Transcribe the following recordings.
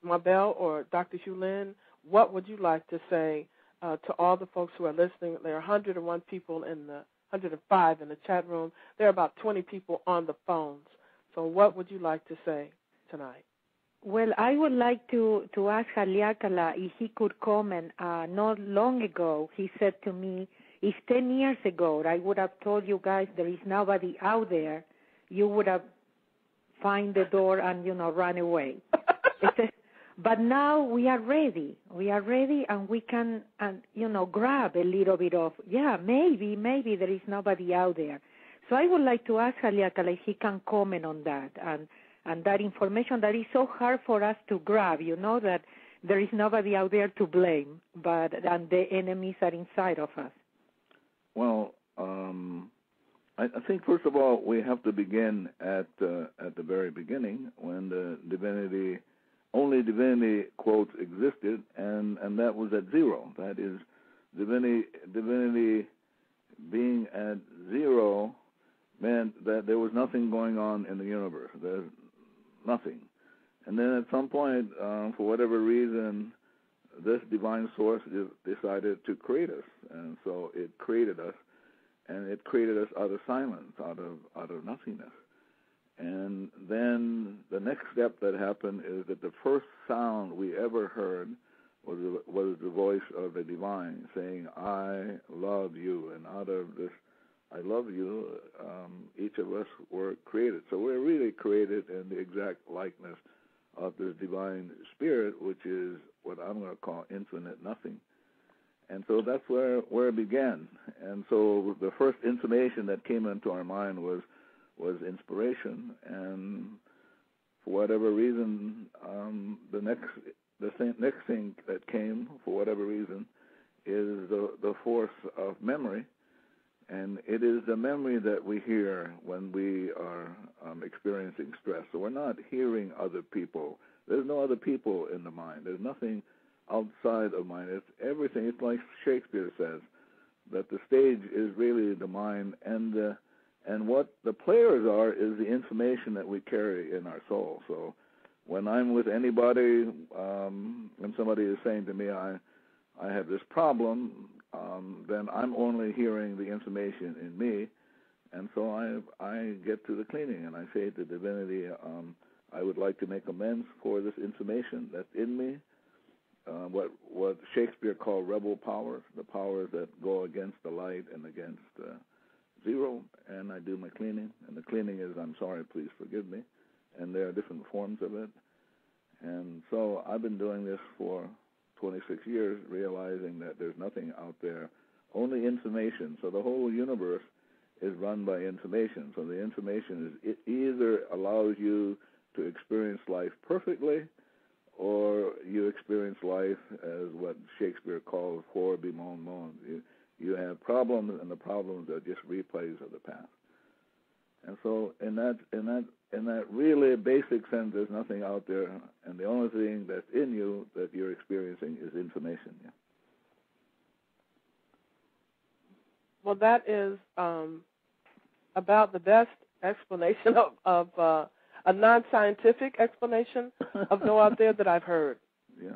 Mabel or Dr. Hulin, what would you like to say to all the folks who are listening? There are 101 people 105 in the chat room. There are about 20 people on the phones. So what would you like to say tonight? Well, I would like to ask Haleakala if he could comment. Not long ago, he said to me, if 10 years ago I would have told you guys there is nobody out there, you would have find the door and, run away. But now we are ready. We are ready, and we can, grab a little bit of, maybe there is nobody out there. So I would like to ask Haleakala if he can comment on that and that information that is so hard for us to grab, that there is nobody out there to blame, and the enemies are inside of us. Well, I think, first of all, we have to begin at the very beginning when the only divinity, quotes, existed, and that was at zero. That is, divinity being at zero meant that there was nothing going on in the universe. There's nothing. And then at some point, for whatever reason, this divine source decided to create us, and so it created us. And it created us out of silence, out of nothingness. And then the next step that happened is that the first sound we ever heard was the voice of the divine saying, I love you. And out of this, I love you, each of us were created. So we're really created in the exact likeness of this divine spirit, which is what I'm going to call infinite nothing. And so that's where it began. And so the first information that came into our mind was inspiration. And for whatever reason, the next thing that came, for whatever reason, is the force of memory. And it is the memory that we hear when we are experiencing stress. So we're not hearing other people. There's no other people in the mind. There's nothing outside of mind. It's everything. It's like Shakespeare says, that the stage is really the mind, and what the players are is the information that we carry in our soul. So when I'm with anybody, when somebody is saying to me, I have this problem, then I'm only hearing the information in me, and so I get to the cleaning, and I say to divinity, I would like to make amends for this information that's in me. What Shakespeare called rebel powers, the powers that go against the light and against zero, and I do my cleaning. And the cleaning is, I'm sorry, please forgive me. And there are different forms of it. And so I've been doing this for 26 years, realizing that there's nothing out there, only information. So the whole universe is run by information. So the information is, it either allows you to experience life perfectly, or you experience life as what Shakespeare calls hor bemoan moan. You have problems, and the problems are just replays of the past. And so in that really basic sense, there's nothing out there, and the only thing that's in you that you're experiencing is information. Yeah. Well, that is about the best explanation of a non-scientific explanation of no out there that I've heard. Yeah.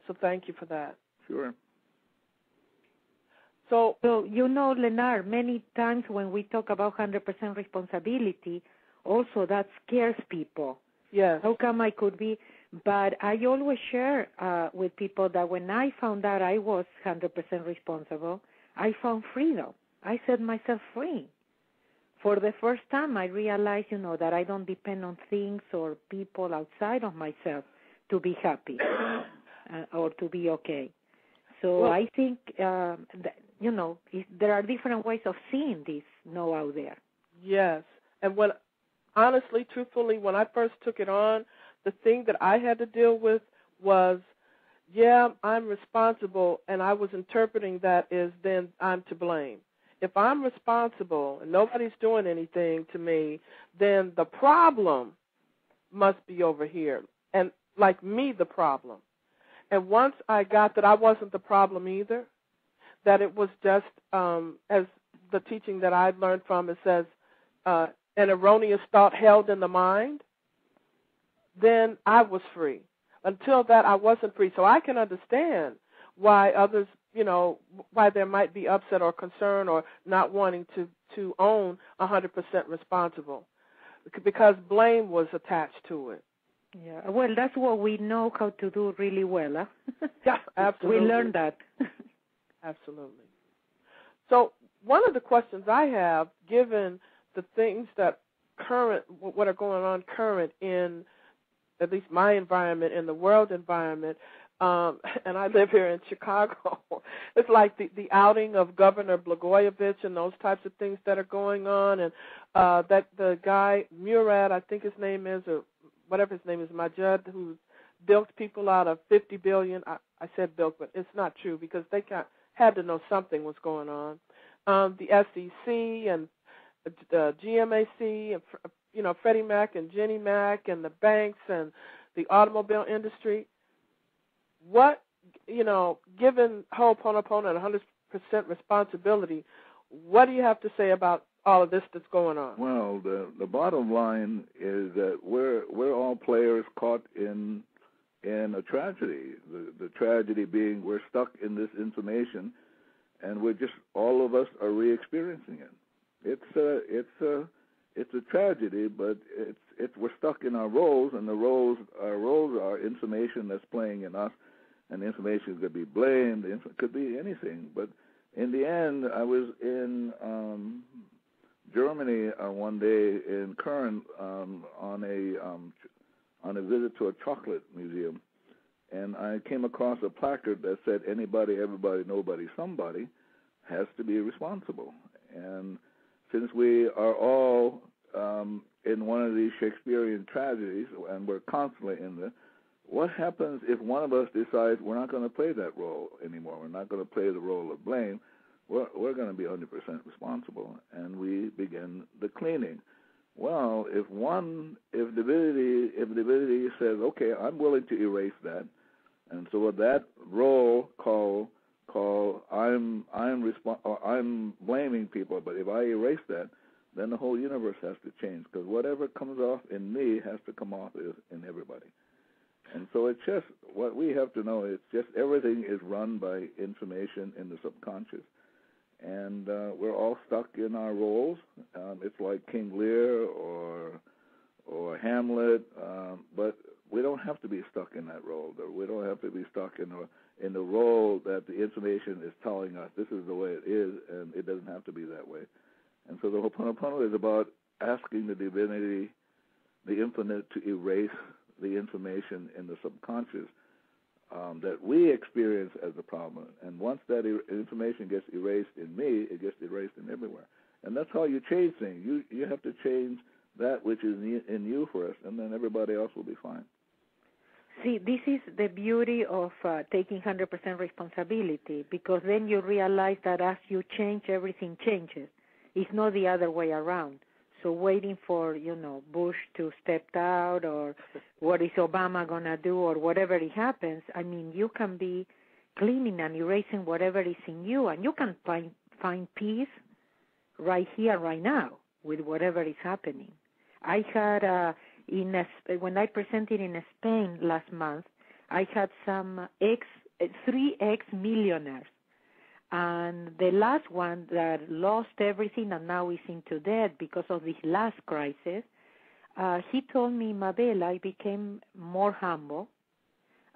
So thank you for that. Sure. So Leonard, many times when we talk about 100% responsibility, also that scares people. Yes. How come I could be? But I always share with people that when I found out I was 100% responsible, I found freedom. I set myself free. For the first time, I realized, that I don't depend on things or people outside of myself to be happy or to be okay. So I think, there are different ways of seeing this no out there. Yes. And honestly, truthfully, when I first took it on, the thing that I had to deal with was, I'm responsible, and I was interpreting that as then I'm to blame. If I'm responsible and nobody's doing anything to me, then the problem must be over here, and like me, the problem. And once I got that I wasn't the problem either, that it was just, as the teaching that I've learned from, it says, an erroneous thought held in the mind, then I was free. until that, I wasn't free. So I can understand why others, why there might be upset or concern or not wanting to own 100% responsible, because blame was attached to it. Yeah, well, that's what we know how to do really well. Huh? Yeah, absolutely. We learned that. Absolutely. So one of the questions I have, given the things that what are going on current in at least my environment, in the world environment, and I live here in Chicago, it's like the outing of Governor Blagojevich and those types of things that are going on, and that the guy, Murad, I think his name is, or whatever his name is, Majid, who bilked people out of $50 billion. I said bilk, but it's not true because they had to know something was going on. The SEC and the GMAC and, Freddie Mac and Jenny Mac and the banks and the automobile industry. What, given Ho'oponopono and 100% responsibility, what do you have to say about all of this that's going on? Well, the bottom line is that we're all players caught in a tragedy. The tragedy being we're stuck in this information, and all of us are re-experiencing it. It's a tragedy, but we're stuck in our roles, and our roles are information that's playing in us, and information could be blamed, it could be anything. But in the end, I was in Germany one day in Köln on a visit to a chocolate museum, and I came across a placard that said, "Anybody, everybody, nobody, somebody has to be responsible." And since we are all in one of these Shakespearean tragedies, and we're constantly in there, what happens if one of us decides we're not going to play that role anymore? We're not going to play the role of blame. We're going to be 100% responsible, and we begin the cleaning. Well, if divinity says, okay, I'm willing to erase that, and so with that role call I'm blaming people, but if I erase that, then the whole universe has to change, because whatever comes off in me has to come off in everybody. And so it's just, what we have to know, it's just everything is run by information in the subconscious. And we're all stuck in our roles. It's like King Lear or Hamlet, but we don't have to be stuck in that role. We don't have to be stuck in the role that the information is telling us this is the way it is, and it doesn't have to be that way. And so the Ho'oponopono is about asking the divinity, the infinite, to erase the information in the subconscious that we experience as a problem. And once that information gets erased in me, it gets erased in everywhere. And that's how you change things. You have to change that which is in you first, and then everybody else will be fine. See, this is the beauty of taking 100% responsibility, because then you realize that as you change, everything changes. It's not the other way around. So waiting for, Bush to step out, or what is Obama going to do, or whatever it happens, I mean, you can be cleaning and erasing whatever is in you, and you can find peace right here, right now, with whatever is happening. I had, when I presented in Spain last month, I had some 3 ex-millionaires. And the last one that lost everything and now is into debt because of this last crisis, he told me, Mabel, I became more humble.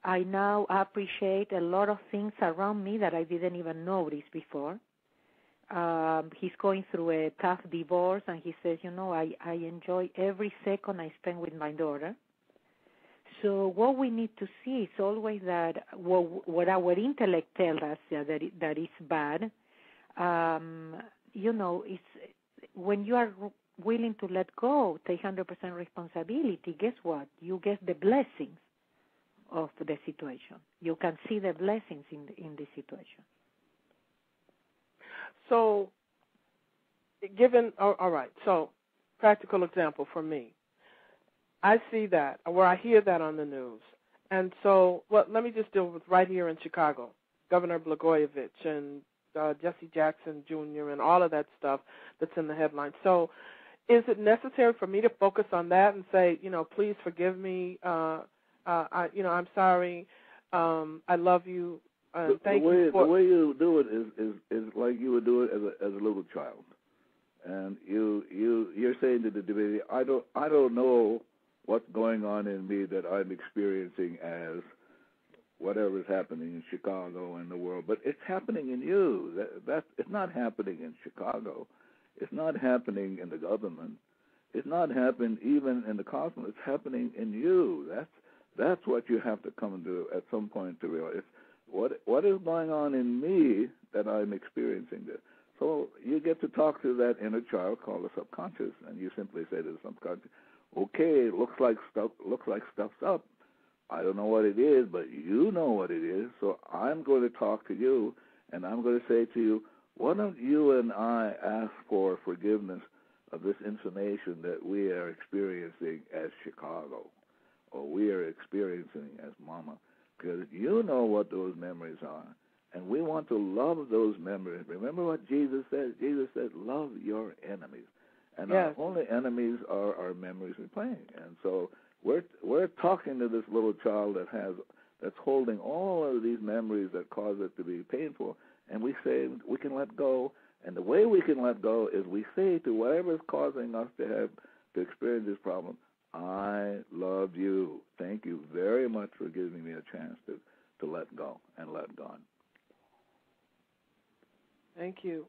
I now appreciate a lot of things around me that I didn't even notice before. He's going through a tough divorce, and he says, I enjoy every second I spend with my daughter. So what we need to see is always that what our intellect tells us that is bad, it's when you are willing to let go, take 100% responsibility, guess what? You get the blessings of the situation. You can see the blessings in the situation. So, all right, so practical example for me. I see that, or I hear that on the news. And so, let me just deal with right here in Chicago, Governor Blagojevich and Jesse Jackson Jr. and all of that stuff that's in the headlines. So is it necessary for me to focus on that and say, please forgive me, I'm sorry. I love you. Thank you for the way you do it is like you would do it as a little child, and you're saying to the divinity, I don't know what's going on in me that I'm experiencing as whatever is happening in Chicago and the world, but it's happening in you. It's not happening in Chicago. It's not happening in the government. It's not happening even in the cosmos. It's happening in you. That's what you have to come to at some point to realize. What is going on in me that I'm experiencing this? So you get to talk to that inner child called the subconscious, and you simply say to the subconscious, "Okay, looks like stuff's up. I don't know what it is, but you know what it is. So I'm going to talk to you, and I'm going to say to you, why don't you and I ask for forgiveness of this information that we are experiencing as Chicago, or we are experiencing as Mama, because you know what those memories are, and we want to love those memories. Remember what Jesus said? Jesus said, love your enemies. And yes. Our only enemies are our memories replaying. And so we're talking to this little child that's holding all of these memories that cause it to be painful, and we say we can let go. And the way we can let go is we say to whatever is causing us to experience this problem, I love you. Thank you very much for giving me a chance to let go and let God. Thank you.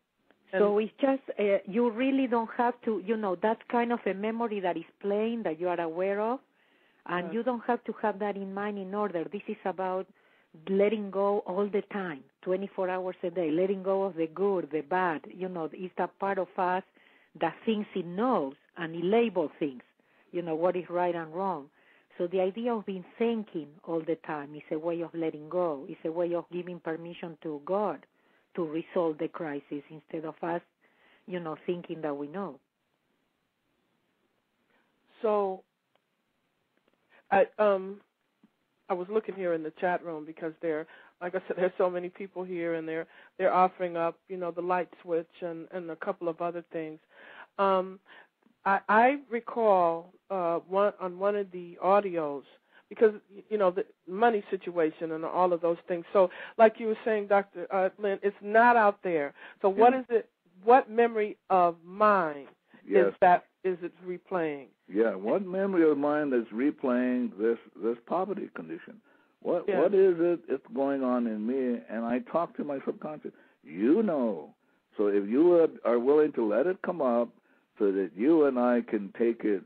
So it's just, you really don't have to, that's kind of a memory that is playing that you are aware of, and you don't have to have that in mind in order. This is about letting go all the time, 24 hours a day, letting go of the good, the bad. It's that part of us that thinks it knows, and it labels things, what is right and wrong. So the idea of being thinking all the time is a way of letting go. It's a way of giving permission to God to resolve the crisis instead of us, thinking that we know. So I was looking here in the chat room because like I said, there's so many people here, and they're offering up, the light switch and a couple of other things. I recall on one of the audios, because, the money situation and all of those things. So like you were saying, Dr. Lynn, it's not out there. So what is it? What memory of mine is it replaying? Yeah, what memory of mine is replaying this poverty condition? What is it? It's going on in me, and I talk to my subconscious. So if you are willing to let it come up, so that you and I can take it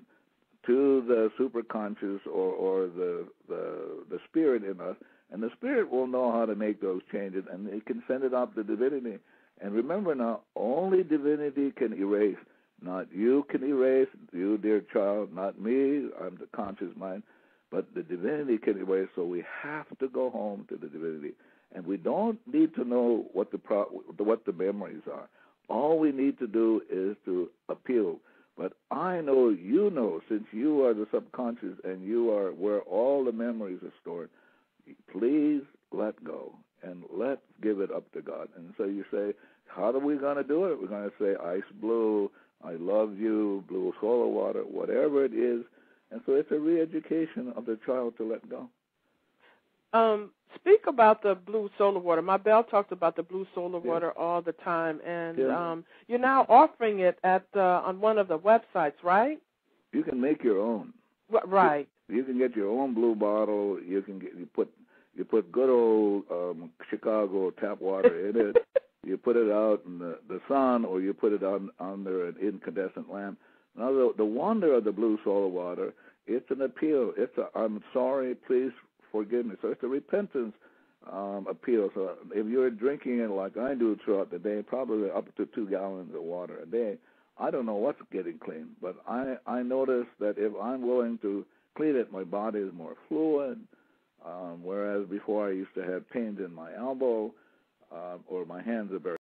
to the superconscious or the spirit in us, and the spirit will know how to make those changes, and it can send it up to divinity. And remember now, only divinity can erase. Not you can erase, you, dear child, not me, I'm the conscious mind, but the divinity can erase, so we have to go home to the divinity. And we don't need to know what the memories are. All we need to do is to appeal. But I know, since you are the subconscious and you are where all the memories are stored, please let go and let's give it up to God. And so you say, how are we going to do it? We're going to say, ice blue, I love you, blue solar water, whatever it is. And so it's a re-education of the child to let go. Speak about the blue solar water. Mabel talked about the blue solar water all the time, and you're now offering it at on one of the websites, right? You can make your own. Right. You can get your own blue bottle. You put good old Chicago tap water in it. You put it out in the sun, or you put it under an incandescent lamp. Now, the wonder of the blue solar water, it's an appeal. I'm sorry, please forgive me. So it's a repentance appeal. So if you're drinking it like I do throughout the day, probably up to 2 gallons of water a day, I don't know what's getting clean. But I notice that if I'm willing to clean it, my body is more fluid, whereas before I used to have pains in my elbow, or my hands are very